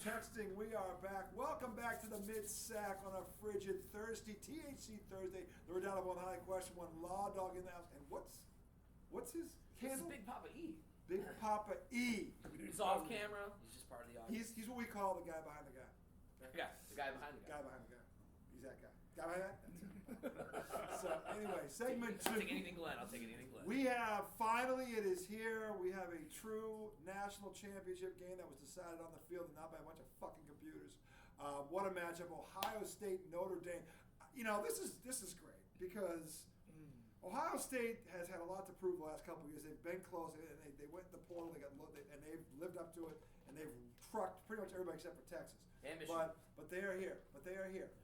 texting. We are back. Welcome back to the mid-sack on a frigid Thursday, THC Thursday. The Redoubtable and Highly Question One Law Dog in the house. And what's his handle? This is Big Papa E. Big Papa E. He's off camera. He's just part of the audience. He's what we call the guy behind the guy. Okay? Yeah, the guy behind the guy. Guy behind the guy. He's that guy. Guy behind that? That's him. So anyway, segment 2. I'll take anything Glenn. We have, finally it is here, we have a true national championship game that was decided on the field and not by a bunch of fucking computers. What a matchup. Ohio State, Notre Dame. You know, this is great because Ohio State has had a lot to prove the last couple of years. They've been close, and they went in the portal, and they've lived up to it, and they've trucked pretty much everybody except for Texas. And Michigan. But they are here.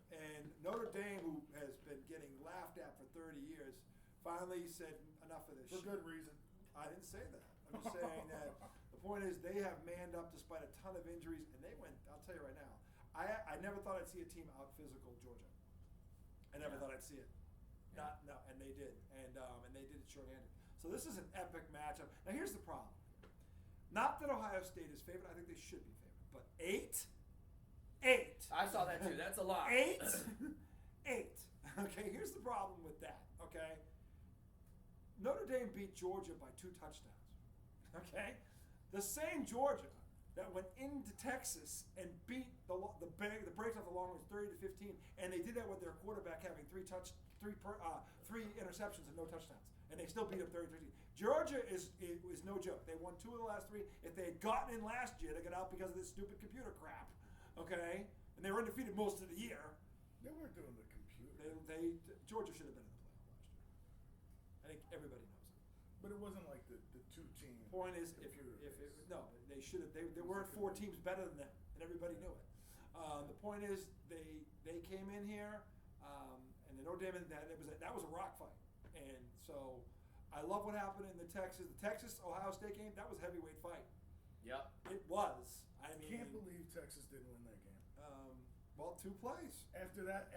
And Notre Dame, who has been getting laughed at for 30 years, finally said enough of this shit. For good reason. I didn't say that. I'm just saying that the point is they have manned up despite a ton of injuries, and they went, I'll tell you right now, I never thought I'd see a team out physical Georgia. I never thought I'd see it. And they did. And they did it shorthanded. So this is an epic matchup. Now here's the problem. Not that Ohio State is favored. I think they should be favored. But 8. I saw that too. That's a lot. 8. Okay, here's the problem with that. Okay. Notre Dame beat Georgia by 2 touchdowns. Okay? The same Georgia that went into Texas and beat the breaks off the long ones 30-15, and they did that with their quarterback having 3 interceptions and no touchdowns, and they still beat them 30-15. Georgia is no joke. They won 2 of the last 3. If they had gotten in last year, they got out because of this stupid computer crap. Okay, and they were undefeated most of the year. They weren't doing the computer. Georgia should have been in the playoff last year. I think everybody knows it. But it wasn't like the 2 teams. Point is, they should have. There weren't 4 teams better than them, and everybody knew it. The point is, they came in here, and the Notre Dame that was a rock fight, and so I love what happened in the Texas Ohio State game. That was a heavyweight fight. Yep. It was. I can't believe Texas didn't win that game. Well, 2 plays. After that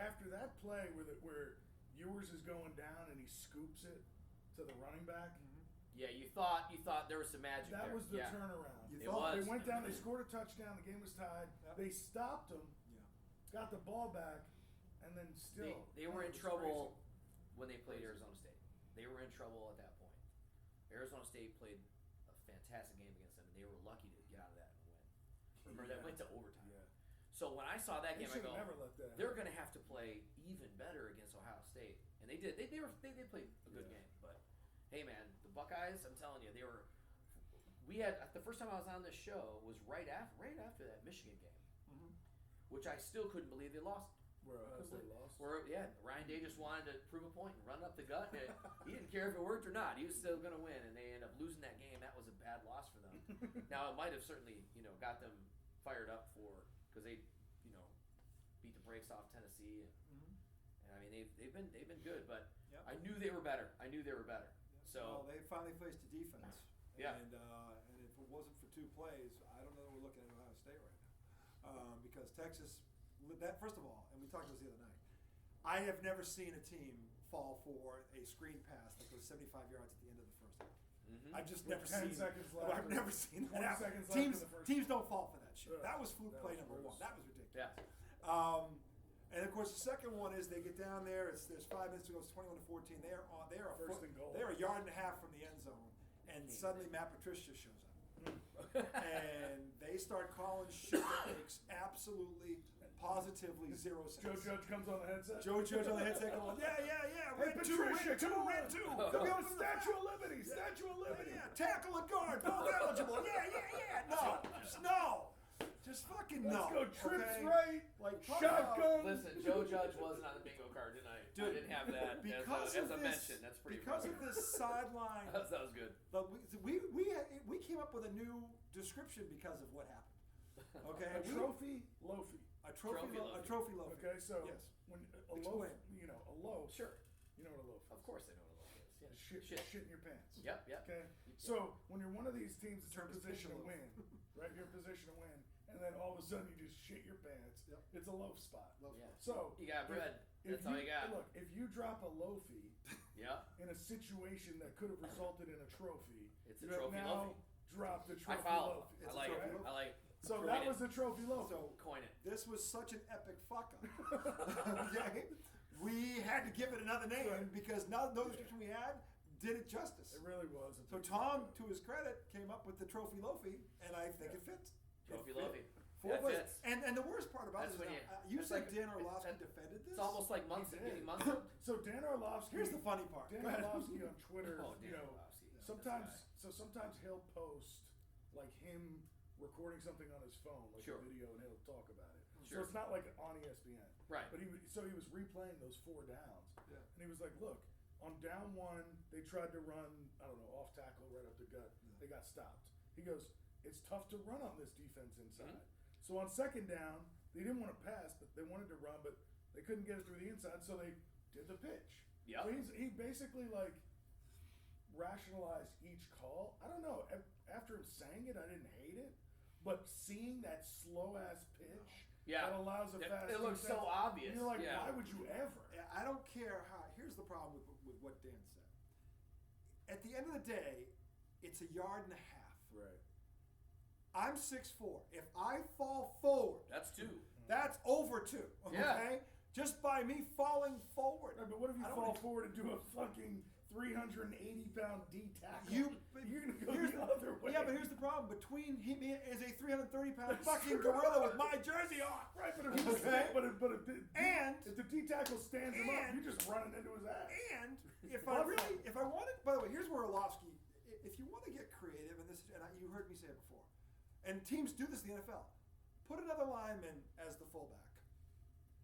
play where Ewers is going down and he scoops it to the running back. Mm-hmm. Yeah, you thought there was some magic there. That was the turnaround. It was. They went down, they scored a touchdown, the game was tied. Yep. They stopped them, got the ball back, and then still. They were in trouble when they played Arizona State. They were in trouble at that point. Arizona State played a fantastic game against them, and they were lucky to get out of that and win. Remember, that went to overtime. Yeah. So when I saw that game, I go, never let that they're going to have to play even better against Ohio State. And they did. They played a good game. But, hey, man, the Buckeyes, I'm telling you, we had, the first time I was on this show was right after that Michigan game, which I still couldn't believe they lost. Where they lost? Ryan Day just wanted to prove a point and run up the gut. He didn't care if it worked or not. He was still going to win, and they ended up losing that game. That was a bad loss for them. Now, it might have certainly, got them fired up because they, beat the brakes off Tennessee, and I mean they've been good, but I knew they were better. So they finally faced a defense. Yeah. And if it wasn't for 2 plays, I don't know that we're looking at Ohio State right now, because Texas. That first of all, and we talked about this the other night. I have never seen a team fall for a screen pass that goes 75 yards at the end of the first half. I've just never seen. 10 seconds left. I've never seen that happen. Seconds left in the first Teams don't fall for that shit. Yeah. That was fluke play was number gross. 1. That was ridiculous. yeah. And of course, the second one is they get down there. There's 5 minutes to go. It's 21-14. They are First and goal. They are a yard and a half from the end zone, and suddenly Matt Patricia shows up. And they start calling shit that makes absolutely, positively 0 sense. Joe Judge comes on the headset. Joe Judge on the headset going, yeah. Hey, Patricia, come on. Red 2. Come on, Statue of Liberty. Statue of Liberty. Yeah, tackle and guard, both eligible. Yeah. No. Just fucking no. Let's go trips okay? right. Like shotgun. Listen, Joe Judge wasn't on the bingo card tonight. Dude, I didn't have that as a mention. That's pretty. Because of this sideline. that was good. But we came up with a new description because of what happened. Okay, A trophy loafy. A trophy loaf. Okay, so yes. when Explain. a loaf. Sure. You know what a loaf is. Of course I know what a loaf is. Yeah. Shit in your pants. Yep. Okay. So when you're one of these teams that's in Term is position to loaf. win, right? You're in position to win, and then all of a sudden you just shit your pants. Yep. It's a loaf spot. Loaf Yeah. spot. So You got bread. That's all you got. Look, if you drop a loafy Yeah. in a situation that could have resulted in a trophy, It's a you have trophy now loafy. dropped the trophy I follow. loafy. I like it. Right? I like it. So Coin that it. was the trophy loaf. So Coin it. this was such an epic fuck up. Okay? We had to give it another name Right. because now the description we had did it justice. It really was. So Tom, to his credit, came up with the Trophy Loafy, and I think it fits. Trophy It fit. Loafy. Four That plays. fits. And the worst part about That's this when is you- you that's said like- Dan Orlovsky it's- defended this. It's almost like Munson did. getting Munson. So Dan Orlovsky. Here's the funny part. Dan Go ahead. Orlovsky on Twitter, Oh, Dan you know, Orlovsky. Yeah, sometimes he'll post like him recording something on his phone, like Sure. a video, and he'll talk about it. Sure. So it's not like on ESPN. Right. But he was replaying those 4 downs, Yeah. and he was like, "Look, on down 1, they tried to run, I don't know, off tackle right up the gut. They got stopped." He goes, "It's tough to run on this defense inside." Mm-hmm. So on 2nd down, they didn't want to pass, but they wanted to run, but they couldn't get it through the inside, so they did the pitch. Yep. So he basically like rationalized each call. I don't know. After him saying it, I didn't hate it, but seeing that slow ass pitch Yeah. that allows a fast It looks so defense, obvious. You're like, yeah. why would you ever? I don't care how. Here's the problem with what Dan said. At the end of the day, it's 1.5 yards. Right. I'm 6'4". If I fall forward, That's 2. that's over 2. Okay? Yeah. Just by me falling forward. Right, but what if you I don't fall wanna- forward and do a fucking 380-pound D tackle? You're gonna go here's the other way. Yeah, but here's the problem. Between him is a 330-pound fucking gorilla with my jersey on. Right, but if he was, Okay. but if And- the D tackle stands him up, and- you're just running into his ass. And if I wanted, by the way, here's where Orlovsky, if you want to get creative, and you heard me say it before, and teams do this in the NFL, put another lineman as the fullback,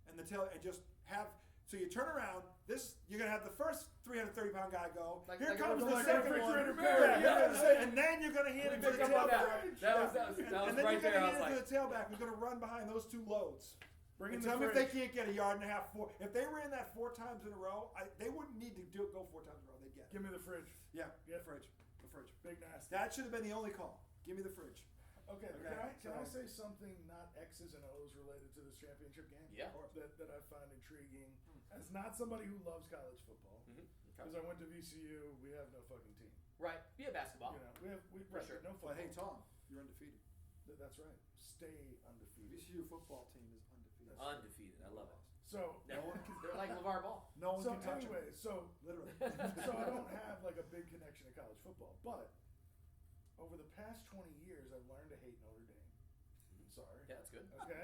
and just have. So you turn around. You're gonna have the first 330-pound guy go. Like Here a comes the refrigerator second one. refrigerator Perry. Yeah, and then you're gonna hand it to Pick the up on tailback. that was And then right you're there. gonna I was hand it like, to the tailback who's gonna run behind those 2 loads. Bring in And the tell me if they fridge. can't get 1.5 yards. If they ran that 4 times in a row, they wouldn't need to go 4 times in a row. They'd get it. Give me the fridge. Yeah, Yeah. the fridge. Big nasty. That should have been the only call. Give me the fridge. Okay, but Okay, can I so- say something not X's and O's related to this championship game? Yeah. That I find intriguing. As not somebody who loves college football, because I went to VCU, we have no fucking team. right. Be a basketball. You know, we For right, sure. no football. But hey, Tom, you're undefeated. That's right. Stay undefeated. VCU football team is undefeated. Undefeated. I love it. So They're like LeVar Ball. No one so can touch anyway, them. so Literally. so I don't have like a big connection to college football, but over the past 20 years, I've learned to hate Notre Dame. I'm sorry. Yeah, that's good. Okay?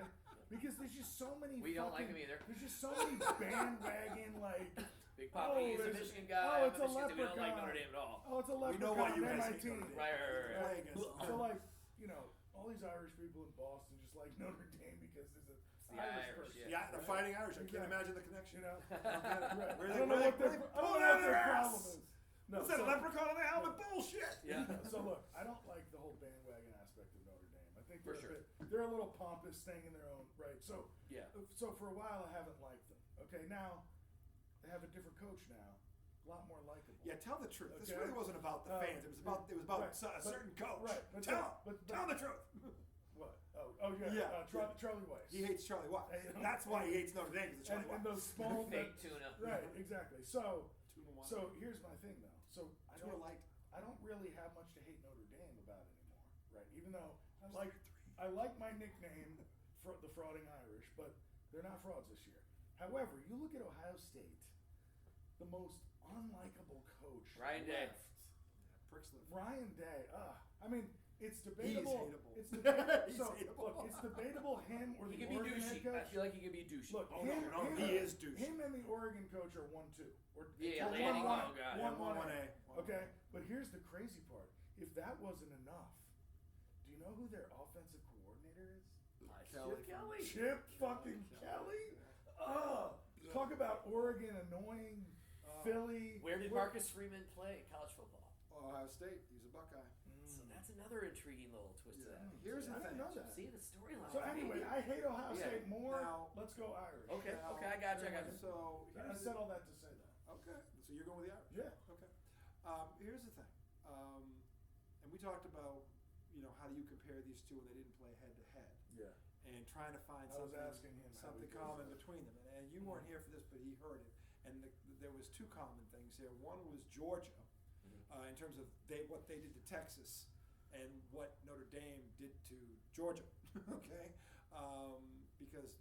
Because there's just so many. We don't like fucking- him either. There's just so many bandwagon like. Big Papa, he's a there's- Michigan guy. Oh, I'm it's a a Michigan dude. We don't like leprechaun. Notre Dame at all. Oh, it's a leprechaun. We know why you they're guys my hate team. Notre Dame. Right. Play against them. So like, you know, all these Irish people in Boston just like Notre Dame because there's a the Irish Irish, person. yeah. Yeah, the Fighting Irish. I can't Exactly. imagine the connection. You know, Where right. I they- don't know where what they- their where they pull it out of their problem ass. is. No, What's that, so- leprechaun on the helmet? Bullshit! Yeah. So look, I don't like the whole bandwagon aspect of Notre Dame. I think For they're a little pompous, staying in their own right. So Yeah. So for a while, I haven't liked them. Okay, now they have a different coach now, a lot more likable. Yeah, tell the truth. This Okay. really wasn't about the fans. It was about right, a certain coach. Right, but Tell but- tell the truth. What? Oh yeah. Yeah, Charlie Weiss. He hates Charlie Weiss. Hey, That's why he hates Notre Dame. Because Charlie and Weiss. those small Fake tuna. Right, exactly. So Tuna one. here's my thing though. So Tuna liked. I don't really have much to hate Notre Dame about anymore, right? Even though I like my nickname, the Frauding Irish, but they're not frauds this year. However, you look at Ohio State, the most unlikable coach. Ryan Day. left. Pricks live. Ryan Day. I mean, it's He's debatable. hateable. It's debatable. He's so hateable. look, it's debatable him or He the could be Oregon head douchey. coach. I feel like he could be douchey. Look, Oh, him, no, him, he is douchey. Him and the Oregon coach are 1-2. Or Yeah, or Lanning, 1-1. oh, God. 1-1A. 1-1A. Okay, but here's the crazy part. If that wasn't enough, do you know who their offensive coordinator is? Kelly. Chip fucking Kelly. Talk about Oregon annoying. Philly. Where did Marcus Freeman play college football? Ohio State. He's a Buckeye. So that's another intriguing little twist to that. Here's the I didn't thing. know that. See the storyline. So anyway, I hate Ohio Yeah. State more. Now- Let's go Irish. Okay, Now, I got you. So I here's said all that to say that. okay. So you're going with the Irish. Yeah. Okay. Here's the thing. And we talked about, how do you compare these two when they didn't play head to head, Yeah. and trying to find I was something asking him how something he does common that. between them. And you weren't here for this, but he heard it. And there was 2 common things here. One was Georgia, in terms of what they did to Texas, and what Notre Dame did to Georgia. okay, because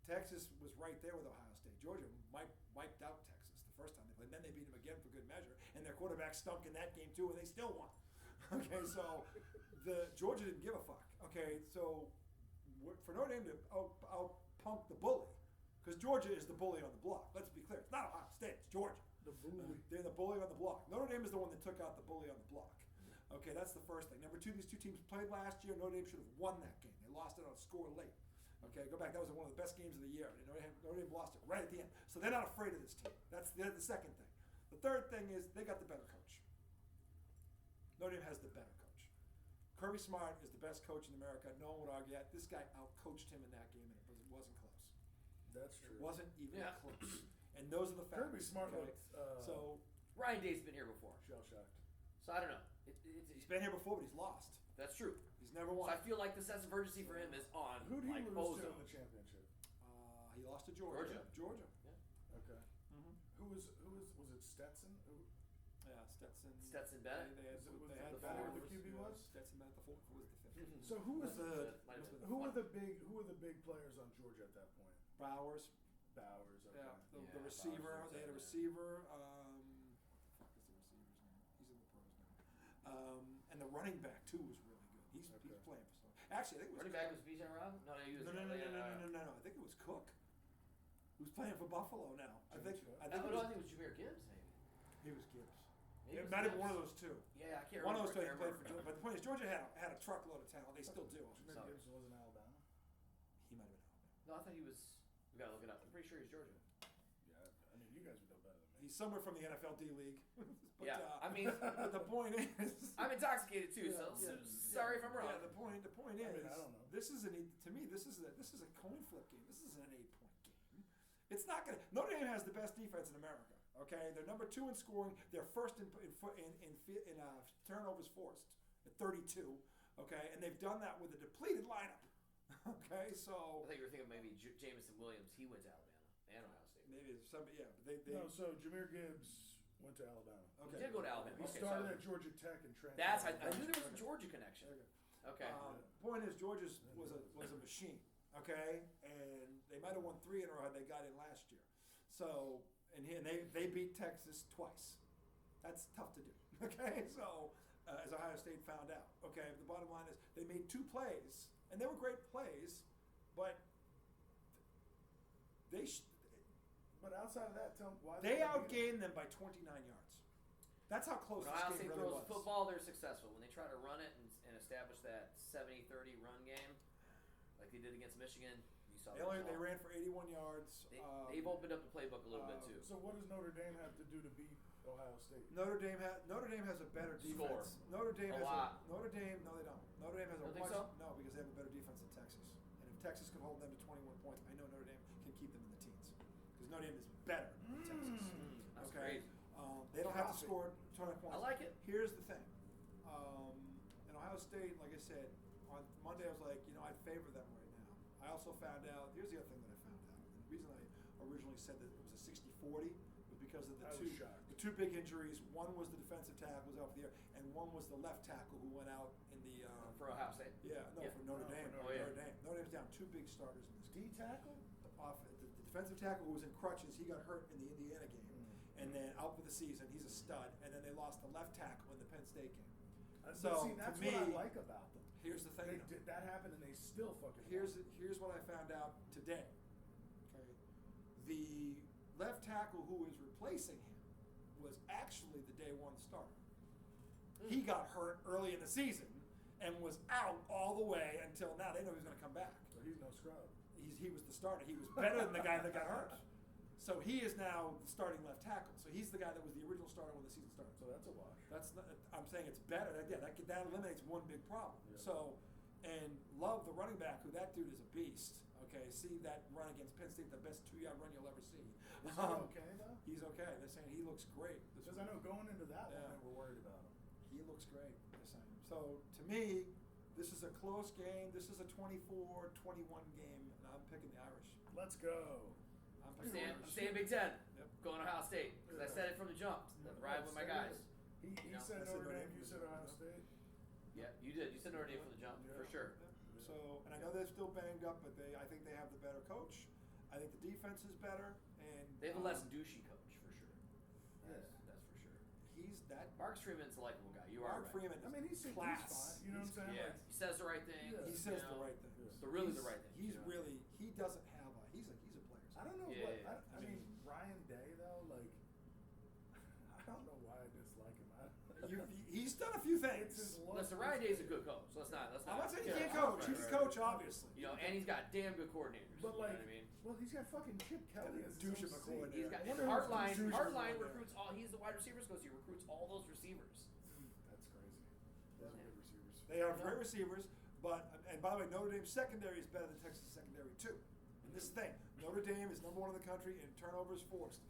Texas was right there with Ohio State. Georgia wiped out Texas the first time they played. Then they beat them again for good measure, and their quarterback stunk in that game too, and they still won. Okay, so Georgia didn't give a fuck. Okay, so for Notre Dame to out punk the bully, because Georgia is the bully on the block. Let's be clear, it's not Ohio State, it's Georgia. The bully. They're the bully on the block. Notre Dame is the one that took out the bully on the block. Okay, that's the first thing. Number two, these two teams played last year. Notre Dame should have won that game. They lost it on a score late. Okay, go back. That was one of the best games of the year. Notre Dame lost it right at the end. So they're not afraid of this team. That's the second thing. The third thing is they got the better coach. Notre Dame has the better coach. Kirby Smart is the best coach in America. No one would argue that. This guy out-coached him in that game, and it wasn't close. That's true. It wasn't even close. And those are the facts. Kirby Smart okay? looked, so Ryan Day's been here before. shell-shocked. So I don't know. he's been here before, but he's lost. That's true. He's never So won. I feel like the sense of urgency for him is on. Who did he like lose to Bozo. in the championship? He lost to Georgia. Georgia. Okay. Mm-hmm. Who was it Stetson? Yeah, Stetson. Stetson Bennett. They had the Bennett fourth. the QB was? Stetson Bennett the fourth. Who was the fifth? So who was Might have been who were one. the big players on Georgia at that point? Bowers. Bowers. Okay. Yeah, the Yeah, receiver. Bowers They had a was receiver. Fuck is the receiver's name? He's in the pros now. And the running back too was really good. He's playing for some. Actually, I think it was Running back was Bijan Robin? No, he was. No. I think it was Cook, who's playing for Buffalo now. I think it I think it was Jameer Gibbs, maybe. he was Gibbs. Maybe It was might have been Gibbs. one of those two. Yeah, I can't One of remember. those two I can't played for remember. Georgia. But the point is, Georgia had a truckload of talent. They still do. Jameer Sorry. Gibbs was in Alabama. He might have been Alabama. No, I thought he was. We gotta look it up. I'm pretty sure he's Georgia. Yeah, I mean you guys would know better than me. He's somewhere from the NFL D League. But, Yeah, I mean, but the point is, I'm intoxicated too, so sorry if I'm wrong. Yeah, the point is, I don't know. this is to me, this is a coin flip game. This isn't an 8-point game. It's not gonna. Notre Dame has the best defense in America. Okay, they're number 2 in scoring. They're first in turnovers forced at 32. Okay, and they've done that with a depleted lineup. Okay, I so thought you were thinking maybe Jameson Williams. He went to Alabama and Ohio State. maybe some, yeah, but they No, so Jameer Gibbs went to Alabama. okay. He did go to Alabama. He Okay, started so at Georgia Tech and transferred. that's I to knew there was a Alabama. Georgia connection. Okay. Okay. Point is, Georgia's was a machine, okay, and they might have won 3 in a row had they got in last year. So they beat Texas twice. That's tough to do, okay. So as Ohio State found out, okay. The bottom line is they made 2 plays, and they were great plays, but But outside of that, tell me why they beat outgained them by 29 yards. That's how close When this Ohio game State really throws was. football, they're successful. When they try to run it and establish that 70-30 run game, like they did against Michigan, you saw the They result. ran for 81 yards. They've opened up the playbook a little bit too. So what does Notre Dame have to do to beat Ohio State? Notre Dame has a better defense. Score. Notre Dame A has lot. Notre Dame. No, they don't. Notre Dame has a Don't think much so? no because they have a better defense than Texas. And if Texas can hold them to 21 points, I know Notre Dame can keep them in the teens because Notre Dame is better than Texas. That's Okay, crazy. they don't have to Profit. score 20 points. I like it. Here's the thing. In Ohio State, like I said, on Monday I was like, I'd favor them right now. I also found out. Here's the other thing that I found out. The reason I originally said that it was a 60-40 was because of I was shocked. the 2 big injuries. One was the defensive tackle was out for the year, and one was the left tackle who went out in the. For Ohio State. Yeah, no, Yeah. for Notre No, Dame. for Notre Dame. Notre Dame. Notre Dame's down 2 big starters in this game. D tackle? The defensive tackle who was in crutches, he got hurt in the Indiana game, and then out for the season. He's a stud. And then they lost the left tackle in the Penn State game. So, see, that's to me, what I like about them. Here's the thing. They did, that happened and they still fucking Here's won. what I found out today. Okay, the left tackle who was replacing him was actually the day 1 starter. He got hurt early in the season and was out all the way until now. They know he's going to come back. So he's no scrub. He was the starter. He was better than the guy that got hurt. So he is now the starting left tackle. So he's the guy that was the original starter when the season started. So that's a wash. That's not, I'm saying it's better. That eliminates one big problem. Yeah. So, and Love, the running back, who that dude is a beast. Okay, see that run against Penn State, the best 2-yard run you'll ever see. Is he okay though? He's okay. They're saying he looks great. Because I know going into that Yeah. one, they were worried about him. He looks great. They're saying. So to me, this is a close game. This is a 24-21 game, and I'm picking the Irish. Let's go. I'm I'm picking staying Big Ten. Yep. Going to Ohio State because I said it from the jump. Ride with my guys. He You know, said I said Notre Notre Dame, Dame. you said Ohio State. Yeah, you did. You said Notre Dame from the jump Yeah. for sure. So, and I know they're still banged up, but I think they have the better coach. I think the defense is better, and They have a less douchey coach for sure. Yeah. That's for sure. he's that. Mark Freeman's a likable guy. You are Mark right. Freeman. I mean, he's class. fine. You know what I'm saying? Yeah, Like, he says the right thing. Yeah. He says you the know, right things. Yeah. The really the right thing. He's you know? really. He doesn't have a. He's a player's. I don't know Yeah, what. yeah. I mean, Ryan Day though, like, I don't know why I dislike him. He's done a few It's things. his look. Listen, Ryan Day's a good coach. Let's not. I'm not saying he yeah, can't coach. right, He can right, coach, right. obviously. You know, and he's got damn good coordinators. But you like, know what I mean? well, he's got fucking Chip Kelly as Douche his of a OC. coordinator. He's got I wonder Hardline. who's Hardline there. recruits all. He's the wide receivers coach. He recruits all those receivers. That's crazy. Those are good receivers. They are great receivers, but and by the way, Notre Dame's secondary is better than Texas secondary too. And this is the thing, Notre Dame is number 1 in the country in turnovers forced.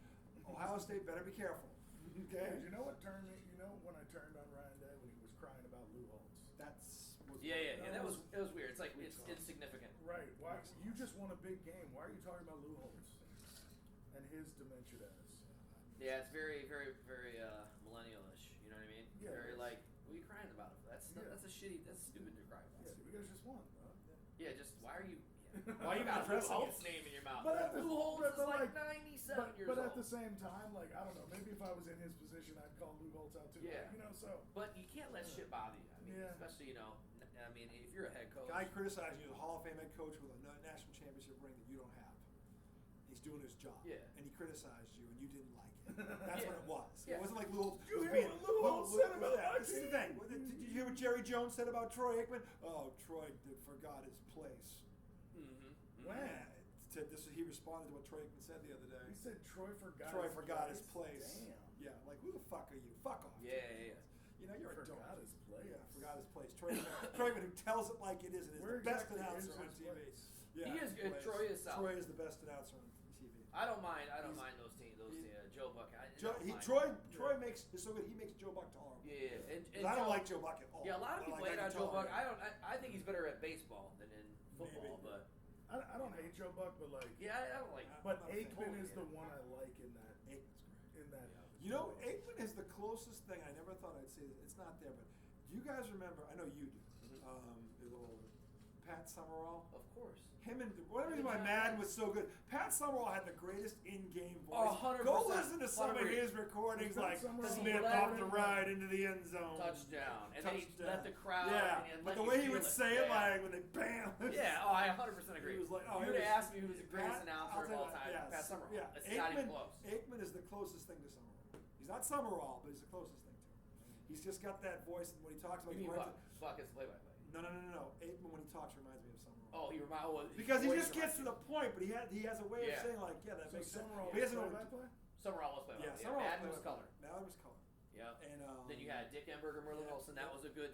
Ohio State better be careful. Okay. Hey, you know what turned me? You know when I turned on Ryan Day when he was crying about Lou Holtz. That was it was weird. It's like it's insignificant. Right. Why? You just won a big game. Why are you talking about Lou Holtz and his dementia status? Yeah, it's very, very, very millennial-ish. You know what I mean? Yeah, Very it is. like, what are you crying about? That's Yeah. that's stupid to cry about. Yeah, you guys just won, bro. Yeah, just why are you? Why you got addressing Lou it? Holtz name in your mouth? But at the- Lou Holtz but is like like- 97 years But old. at the same time, like I don't know, maybe if I was in his position, I'd call Lou Holtz out too. Yeah. You know, so But you can't let shit bother you. I mean, Yeah. especially I mean, if you're a head coach. Guy criticizing you as a Hall of Fame head coach with a national championship ring that you don't have. He's doing his job. Yeah. And he criticized you and you didn't like it. That's Yeah. what it was. Yeah. It wasn't like Lou Holtz. Did you was hear being- what Lou Holtz said about my This is the thing. Did you hear what Jerry Jones said about Troy Aikman? Oh, Troy forgot his place. Mm-hmm. when He responded to what Troy Aikman said the other day. he said Troy forgot. His place. Damn. Yeah, like who the fuck are you? Fuck off. Yeah. You know, you're a Forgot dope. his place. Yeah, forgot his place. Troy Aikman, who tells it like it is and is Where the best exactly announcer is on his TV. place? Yeah, He is good. place. Troy is solid. Troy is the best announcer on TV. I don't mind. I don't He's- mind those teams. Joe Buck. Troy makes is so good. He makes Joe Buck tolerable. Yeah. 'Cause I don't like Joe Buck at all. Yeah, a lot of I people like hate on I can Joe Buck. tolerate I think he's better at baseball than in football, Maybe. but I don't hate Joe Buck, but like, yeah, I don't like. but I'm not a fan. Aikman is Totally the hate one I like in that. Aikman's great. In that. You know, Aikman is the closest thing. I never thought I'd say this. It's not there, but do you guys remember? I know you do. Mhm. You're a little older. Pat Summerall. Of course. Him and one reason why Madden was so good. Pat Summerall had the greatest in-game voice. Oh, 100%. Go listen to some of 100%. his recordings, Was like Pat Summerall- Smith He off led the it. ride into the end zone, Touchdown, and then he Touchdown. let the crowd. Yeah, and but let the you way he feel would it. say it, Yeah. like when they bam. Yeah, oh, I 100% agree. He was like, oh, you he would have was- asked me who was the greatest announcer I'll of tell all you, time. yes, Pat Summerall. Yeah, It's not even close. Aikman is the closest thing to Summerall. He's not Summerall, but he's the closest thing to him. He's just got that voice, and when he talks about You mean he Buck? runs Buck is play-by-play. No. Aikman when he talks reminds me of Summerall. Oh, he reminds. Because he just gets to the point, but he has a way Yeah. of saying like, yeah, that So makes sense. Summerall But he doesn't know. play-by-play? Summerall was play-by-play. Yeah, Summerall Madden was color. Now it was color. Yeah. And Then you had Dick Enberg and Merlin yeah, Olsen. That was a good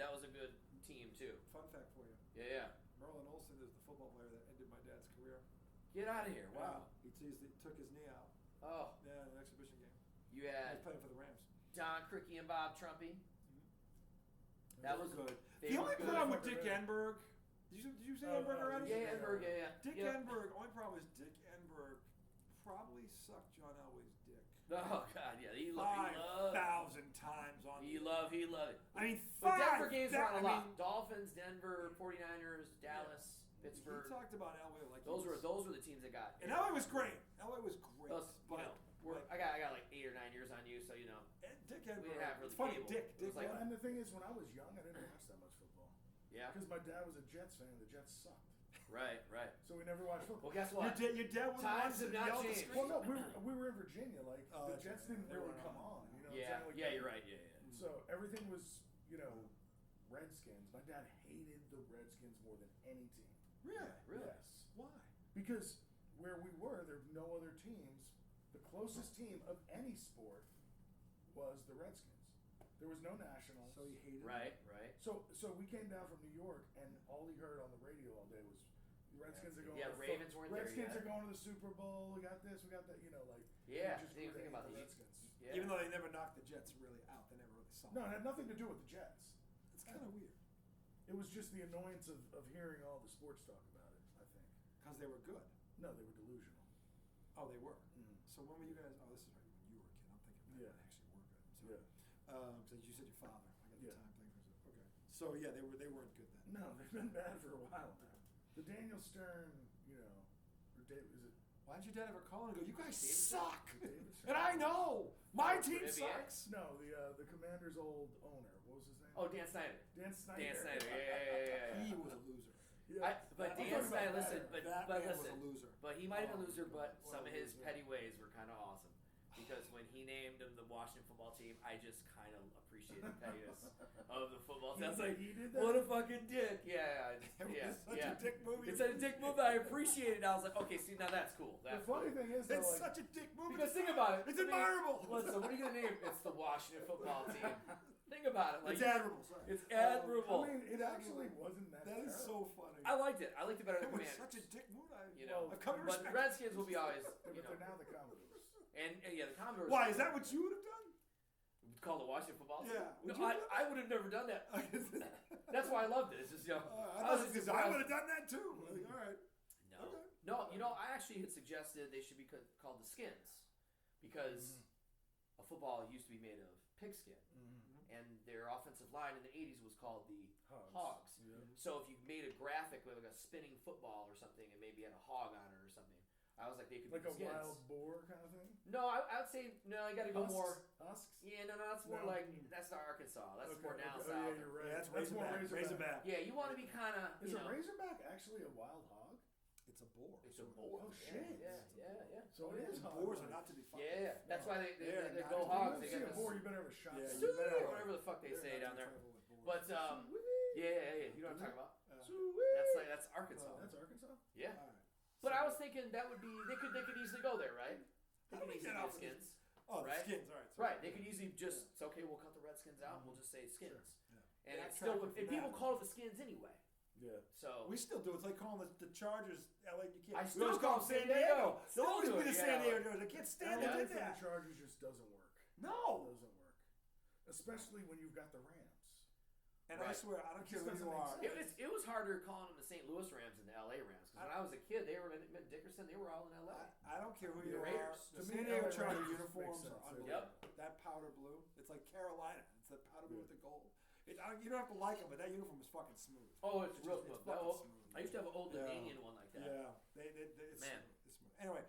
team too. Fun fact for you: Yeah. Merlin Olsen is the football player that ended my dad's career. Get out of here! Wow. He took his knee out. Oh, Yeah, in an exhibition game. you He was had playing for the Rams. Don Criqui and Bob Trumpy. That They was were good. They The were only good. problem with Fucking Dick good. Enberg. Did you say Oh, Enberg oh, already? Yeah, Enberg. Yeah. Dick Yeah. Enberg. Only problem is Dick Enberg probably sucked John Elway's dick Oh God, yeah. He loved. 5,000 times on. He loved it. I mean, But Denver games were on a I lot. mean, Dolphins, Denver, 49ers, Dallas, He Pittsburgh. talked about Elway like Those he were was- the teams that got. And Elway was great. Elway was great. Those, but I got like 8 or 9 years on you, so you know. Dick we Enberg. didn't have really It's funny, cable. Dick. It was like- Well, and the thing is, when I was young, I didn't watch that much football Yeah. because my dad was a Jets fan. The Jets sucked, Right. so we never watched football. Well, guess Your what? dad was Times have not yell at the changed. screen. Well, no, we were in Virginia. Like Oh, the that's Jets right. didn't They really weren't come on. on. You know what Yeah. I'm saying? Like, Yeah. You're right. Yeah. So everything was, Redskins. My dad hated the Redskins more than any team. Really? Really? Yes. Why? Because where we were, there were no other teams. The closest team of any sport was the Redskins. There was no nationals. So he hated. Right. So we came down from New York, and all he heard on the radio all day was the Redskins are going. Yeah, to the Ravens weren't there Redskins yet. are going to the Super Bowl. We got this. We got that. Yeah. we just Didn't even grew to think hate about the the Redskins. Yeah. Even though they never knocked the Jets really out, they never really saw. No, it had nothing to do with the Jets. It's kind of weird It was just the annoyance of hearing all the sports talk about it. I think. because they were good. No, they were delusional. Oh, they were. Mm. So when were you guys? Oh, this is right when you were a kid. I'm thinking Yeah. they actually were good. So, Yeah. because you said your father. I got the Yeah. time thing. Okay. So yeah, they weren't good then. No, they've been bad for a while now. the Daniel Stern, or Dave, is it? Why did your dad ever call and go, you guys David suck? David And I know. My team Prev, sucks. No, the Commander's old owner. What was his name? Oh, Dan Snyder. Dan Snyder. Dan Snyder. Yeah. He was a loser. Yeah. But I'm Dan talking Snyder, about listen, that. but That man listen, was a loser. but he might have been a loser, but what some a of his loser. petty ways were kind of awesome. Because when he named him the Washington football team, I just kind of appreciated the pettiness of the football team. I was like, He did that? what a fucking dick. Yeah. It's such a dick move. It's such a dick move that I appreciated. I was like, okay, see, now that's cool. The That's funny cool. thing is, though, It's like, such a dick move. Because think about it. It's I mean, admirable. Listen, what are you going to name? It's the Washington football team. Think about it. Like, It's admirable. Sorry. it's admirable. I mean, it actually wasn't that. That is terrible. so funny. I liked it. I liked it better It than was Commanders. such a dick move. You know, I've come to but respect Redskins will be always, Yeah, you but know, they're now the Commodores. and yeah, the Commodores. Why? Is that what you would have done? Called the Washington football team? Yeah. No, Would you have done I would have never done that. That's why I loved it. It's just, I was just would surprised. have done that too. Like, all right. No. Okay. No, I actually had suggested they should be called the Skins because a football used to be made of pigskin, and their offensive line in the 80s was called the Hogs. Yeah. So if you made a graphic with like a spinning football or something and maybe had a hog on it or something, I was like, they could Like be a the Skins. wild boar kind of thing? No, I would say, no, you got to go more. Husks? Yeah, no, that's more No. like, that's not Arkansas. That's more down Oh, south. yeah, you're right. Yeah, that's more Razorback. Yeah, you want to be kind of, Is you a know. Razorback actually a wild hog? It's a boar. It's a boar. Oh, shit. Yeah. So it is hog. Boars are not to be fucked. Yeah, that's why they They're go not to be hogs. If They you got see a this, boar, you better have a shot. Yeah, Yeah, you better have whatever the fuck they They're say not down too there. tribal with boars. But yeah, you know what I'm talking about. That's Arkansas. That's Arkansas? Yeah, All right. but I was thinking that would be they could easily go there, right? They How do could we easily get go off of Skins. Oh, Right? the Skins. All right. Right, they could easily just it's okay. We'll cut the Redskins out. We'll just say Skins, Yeah. and Yeah, it's still track and from people that. call it the Skins anyway. Yeah. So We still do. It's like calling the Chargers LA. You can't. I we still always call them San Diego. They'll Still always do be it, the San yeah. Diego Chargers. I can't stand LA they did for that. the Chargers just doesn't work. No. It doesn't work. Especially when you've got the Rams. And I Right. swear, I don't It care just who you doesn't are. make sense. it was harder calling them the St. Louis Rams than the LA Rams because when I was a kid, they were in Dickerson. They were all in LA. I don't care who The you Raiders. are. The To San me, Diego LA Charger Raiders uniforms makes are sense. unbelievable. That powder blue. It's like Carolina. It's that powder blue with the gold. You don't have to like them, but that uniform is fucking smooth. Oh, it's real It's smooth. fucking Oh, smooth. I used to have an old Yeah. Canadian one like that. Yeah, it's Man. smooth. It's smooth. Anyway,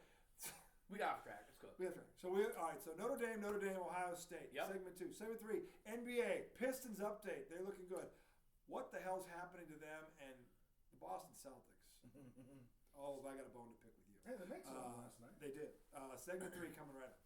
We got off track. Let's go. we have to. So all right. So Notre Dame, Ohio State. Yep. Segment 2. Segment 3. NBA Pistons update. They're looking good. What the hell's happening to them and the Boston Celtics? Oh, I got a bone to pick with you. Hey, the Knicks won last night. They did. Segment 3 coming right up.